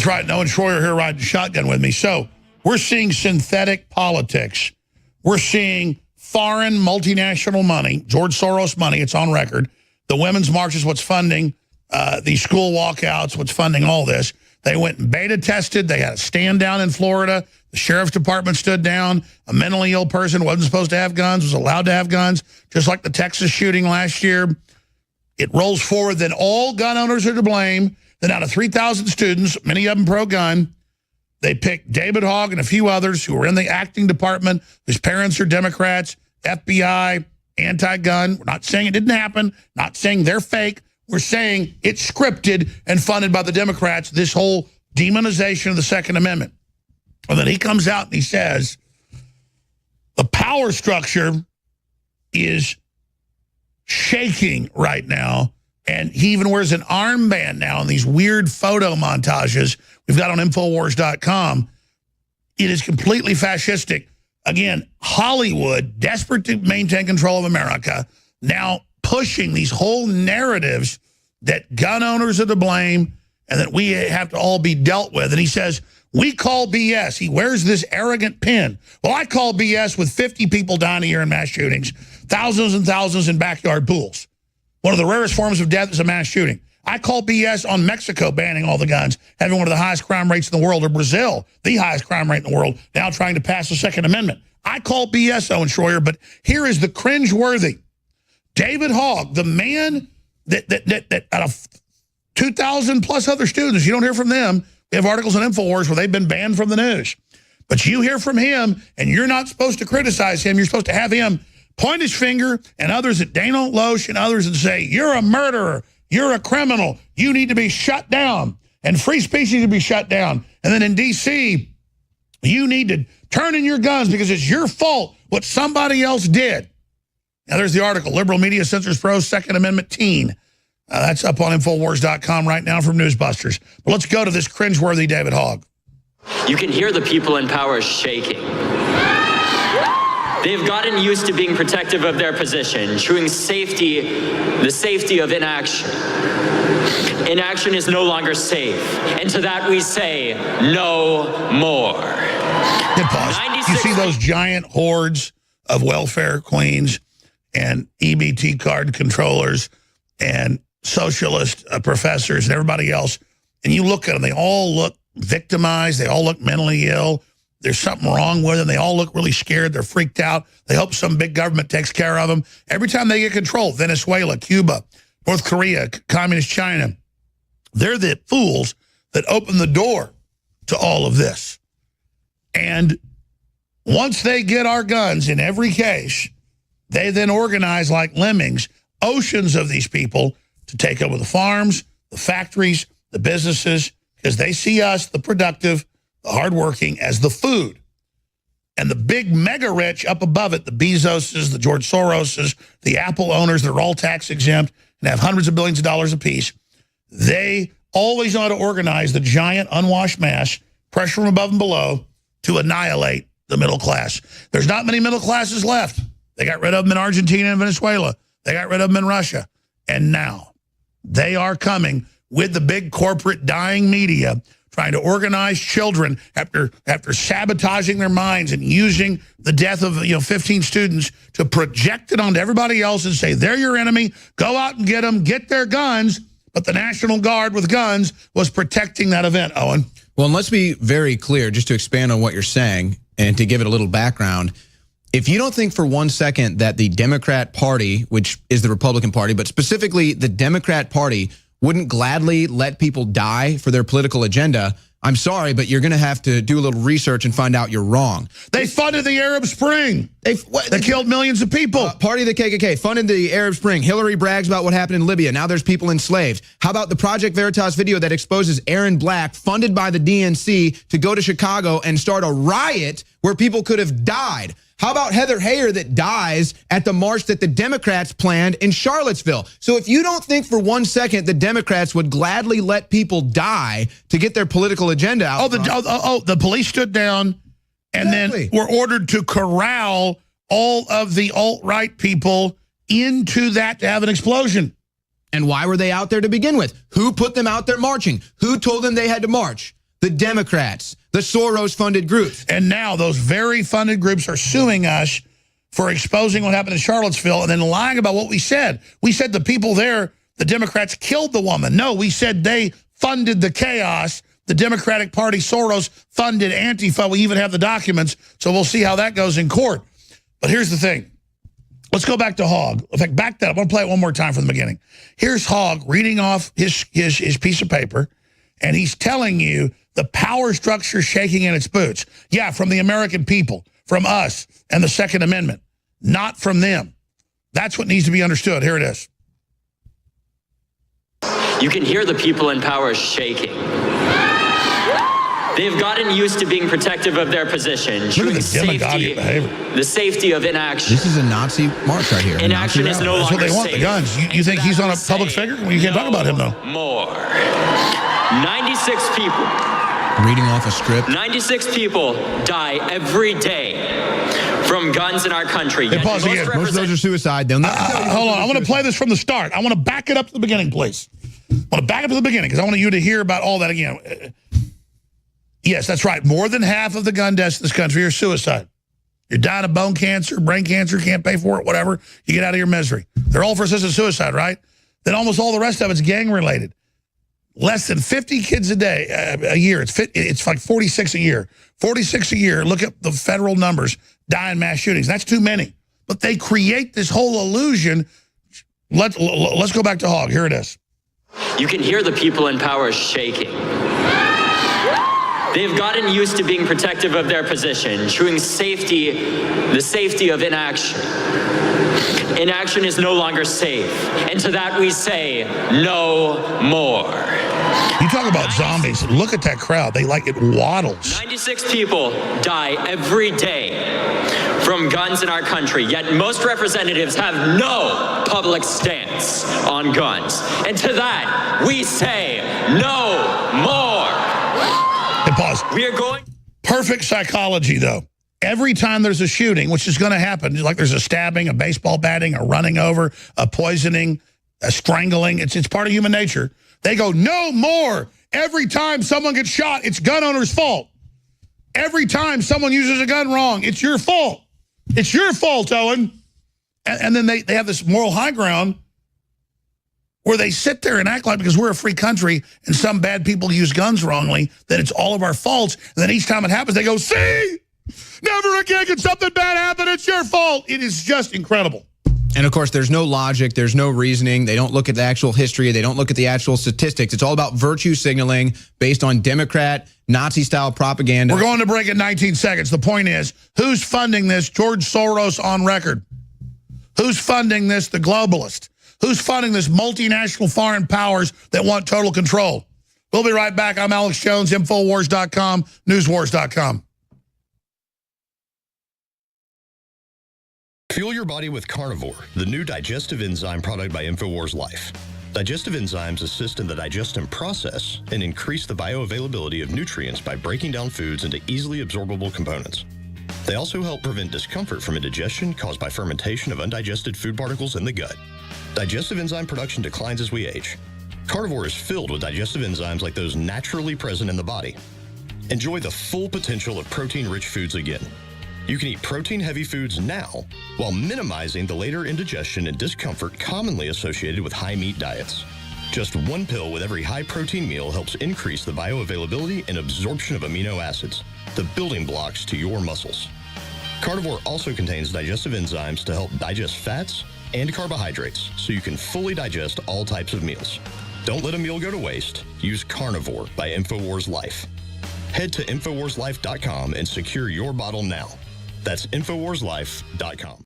That's right. Owen Schroyer here riding shotgun with me. So we're seeing synthetic politics. We're seeing foreign multinational money, George Soros money, it's on record. The Women's March is what's funding these school walkouts, what's funding all this. They went and beta tested. They had a stand down in Florida. The sheriff's department stood down. A mentally ill person wasn't supposed to have guns, was allowed to have guns, just like the Texas shooting last year. It rolls forward. Then all gun owners are to blame. Then out of 3,000 students, many of them pro-gun, they picked David Hogg and a few others who were in the acting department, whose parents are Democrats, FBI, anti-gun. We're not saying it didn't happen, not saying they're fake. We're saying it's scripted and funded by the Democrats, this whole demonization of the Second Amendment. And then he comes out and he says, the power structure is shaking right now. And he even wears an armband now in these weird photo montages we've got on Infowars.com. It is completely fascistic. Again, Hollywood, desperate to maintain control of America, now pushing these whole narratives that gun owners are to blame and that we have to all be dealt with. And he says, we call BS. He wears this arrogant pin. Well, I call BS with 50 people dying a year in mass shootings, thousands and thousands in backyard pools. One of the rarest forms of death is a mass shooting. I call BS on Mexico banning all the guns, having one of the highest crime rates in the world, or Brazil, the highest crime rate in the world, now trying to pass the Second Amendment. I call BS, Owen Schroyer, but here is the cringeworthy. David Hogg, the man that out of 2,000 plus other students, you don't hear from them. We have articles on Infowars where they've been banned from the news. But you hear from him, and you're not supposed to criticize him. You're supposed to have him point his finger and others at Dano Loesch and others and say, you're a murderer, you're a criminal, you need to be shut down, and free speech needs to be shut down. And then in D.C., you need to turn in your guns because it's your fault what somebody else did. Now, there's the article, Liberal Media Censors Pro Second Amendment Teen. That's up on Infowars.com right now from Newsbusters. But let's go to this cringeworthy David Hogg. You can hear the people in power shaking. They've gotten used to being protective of their position, chewing safety, the safety of inaction. Inaction is no longer safe. And to that we say, no more. Hit pause. You see those giant hordes of welfare queens and EBT card controllers and socialist professors and everybody else, and you look at them, they all look victimized, they all look mentally ill, there's something wrong with them, they all look really scared, they're freaked out, they hope some big government takes care of them. Every time they get control, Venezuela, Cuba, North Korea, communist China, they're the fools that open the door to all of this. And once they get our guns in every case, they then organize like lemmings, oceans of these people to take over the farms, the factories, the businesses, because they see us, the productive, the hardworking, as the food. And the big mega rich up above it, the Bezoses, the George Soroses, the Apple owners that are all tax exempt and have hundreds of billions of dollars apiece, they always know how to organize the giant unwashed mass, pressure from above and below, to annihilate the middle class. There's not many middle classes left. They got rid of them in Argentina and Venezuela. They got rid of them in Russia. And now they are coming with the big corporate dying media, trying to organize children after sabotaging their minds and using the death of 15 students to project it onto everybody else and say, they're your enemy, go out and get them, get their guns. But the National Guard with guns was protecting that event, Owen. Well, and let's be very clear, just to expand on what you're saying and to give it a little background. If you don't think for one second that the Democrat Party, which is the Republican Party, but specifically the Democrat Party, wouldn't gladly let people die for their political agenda, I'm sorry, but you're going to have to do a little research and find out you're wrong. They funded the Arab Spring. They killed millions of people. Party of the KKK funded the Arab Spring. Hillary brags about what happened in Libya. Now there's people enslaved. How about the Project Veritas video that exposes Aaron Black, funded by the DNC, to go to Chicago and start a riot where people could have died? How about Heather Heyer that dies at the march that the Democrats planned in Charlottesville? So if you don't think for one second the Democrats would gladly let people die to get their political agenda out. The police stood down and then were ordered to corral all of the alt-right people into that to have an explosion. And why were they out there to begin with? Who put them out there marching? Who told them they had to march? the Democrats, the Soros-funded groups. And now those very funded groups are suing us for exposing what happened in Charlottesville and then lying about what we said. We said the people there, the Democrats, killed the woman. No, we said they funded the chaos. The Democratic Party, Soros, funded Antifa. We even have the documents, so we'll see how that goes in court. But here's the thing. Let's go back to Hogg. In fact, back that up. I want to play it one more time from the beginning. Here's Hogg reading off his piece of paper, and he's telling you the power structure shaking in its boots. Yeah, from the American people, from us, and the Second Amendment, not from them. That's what needs to be understood. Here it is. You can hear the people in power shaking. They've gotten used to being protective of their position, Look at the demagogic behavior. the safety of inaction. This is a Nazi march right here. Inaction is no That's longer what they want, safe. the guns. You think he's on a public figure? Well, you can't talk about him, though. More. 96 people. Reading off a script. 96 people die every day from guns in our country. Hey, Yet pause again. Most of those are suicide. They'll never tell you Hold on. I those want are to play this from the start. I want to back it up to the beginning, please. I want to back up to the beginning because I want you to hear about all that again. Yes, that's right. More than half of the gun deaths in this country are suicide. You're dying of bone cancer, brain cancer, can't pay for it, whatever. You get out of your misery. They're all for assisted suicide, right? Then almost all the rest of it's gang-related. Less than 50 kids a year. It's like 46 a year. 46 a year. Look at the federal numbers. Die in mass shootings. That's too many. But they create this whole illusion. Let's go back to Hogg. Here it is. You can hear the people in power shaking. They've gotten used to being protective of their position, chewing the safety of inaction. Inaction is no longer safe. And to that we say, no more. You talk about zombies. Look at that crowd. They like it waddles. 96 people die every day from guns in our country, yet most representatives have no public stance on guns. And to that, we say no more. Hey, pause. We are going... Perfect psychology, though. Every time there's a shooting, which is going to happen, like there's a stabbing, a baseball batting, a running over, a poisoning, a strangling, it's part of human nature. They go, no more. Every time someone gets shot, it's gun owner's fault. Every time someone uses a gun wrong, it's your fault. It's your fault, Owen. And then they have this moral high ground where they sit there and act like because we're a free country and some bad people use guns wrongly, that it's all of our faults. And then each time it happens, they go, see, never again can something bad happen. It's your fault. It is just incredible. And of course, there's no logic, there's no reasoning. They don't look at the actual history. They don't look at the actual statistics. It's all about virtue signaling based on Democrat, Nazi-style propaganda. We're going to break in 19 seconds. The point is, who's funding this? George Soros on record. Who's funding this? The globalist. Who's funding this? Multinational foreign powers that want total control. We'll be right back. I'm Alex Jones, Infowars.com, Newswars.com. Fuel your body with Carnivore, the new digestive enzyme product by Infowars Life. Digestive enzymes assist in the digestion process and increase the bioavailability of nutrients by breaking down foods into easily absorbable components. They also help prevent discomfort from indigestion caused by fermentation of undigested food particles in the gut. Digestive enzyme production declines as we age. Carnivore is filled with digestive enzymes like those naturally present in the body. Enjoy the full potential of protein-rich foods again. You can eat protein-heavy foods now while minimizing the later indigestion and discomfort commonly associated with high-meat diets. Just one pill with every high-protein meal helps increase the bioavailability and absorption of amino acids, the building blocks to your muscles. Carnivore also contains digestive enzymes to help digest fats and carbohydrates so you can fully digest all types of meals. Don't let a meal go to waste. Use Carnivore by Infowars Life. Head to InfowarsLife.com and secure your bottle now. That's InfowarsLife.com.